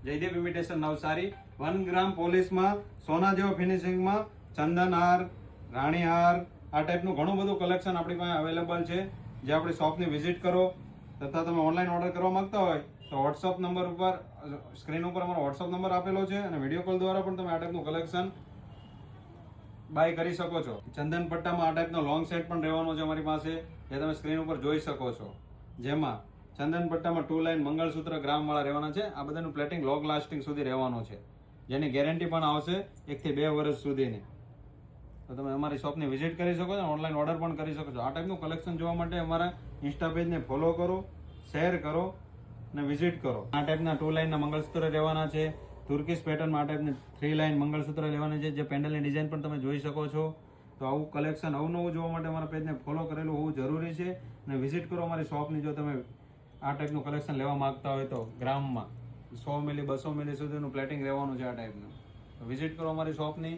Jaydev imitation Navsari 1 ગ્રામ પોલિશમાં સોના જેવો ફિનિશિંગમાં ચંદન હાર, રાણી હાર, આ ટાઈપનું ઘણું બધું કલેક્શન આપણી પાસે અવેલેબલ છે. જે આપણી શોપની વિઝિટ કરો તથા તમે ઓનલાઈન ઓર્ડર કરવા માંગતા હોય તો વોટ્સઅપ નંબર ઉપર સ્ક્રીન ઉપર અમારો વોટ્સઅપ નંબર આપેલો છે અને વિડીયો કોલ દ્વારા પણ તમે આ ટાઈપનું કલેક્શન બાય કરી શકો છો. ચંદન પટ્ટામાં આ ટાઈપનો લોંગ સેટ પણ રહેવાનો છે અમારી પાસે, જે તમે સ્ક્રીન ઉપર જોઈ શકો છો. જેમાં ચંદન પટ્ટામાં 2 લાઇન મંગળસૂત્ર ગ્રામવાળા રહેવાના છે. આ બધાનું પ્લેટિંગ લોંગ લાસ્ટિંગ સુધી રહેવાનું છે, જેની ગેરંટી પણ આવશે 1 થી 2 વર્ષ સુધીની. તો તમે અમારી શોપની વિઝિટ કરી શકો છો, ઓનલાઈન ઓર્ડર પણ કરી શકો છો. આ ટાઈપનું કલેક્શન જોવા માટે અમારા ઇન્સ્ટા પેજને ફોલો કરો, શેર કરો અને વિઝિટ કરો. આ ટાઈપના 2 લાઇનના મંગળસૂત્ર રહેવાના છે. તુર્કીશ પેટર્નમાં આ ટાઈપની 3 લાઇન મંગળસૂત્ર લેવાની છે, જે પેન્ડલની ડિઝાઇન પણ તમે જોઈ શકો છો. તો આવું કલેક્શન અવનવું જોવા માટે અમારા પેજને ફોલો કરેલું હોવું જરૂરી છે અને વિઝિટ કરો અમારી શોપની. જો તમે આ ટાઈપનું કલેક્શન લેવા માંગતા હોય તો ગ્રામમાં 100 મિલી 200 મિલી સુધીનું પ્લેટિંગ રહેવાનું છે આ ટાઈપનું. તો વિઝિટ કરો અમારી શોપની.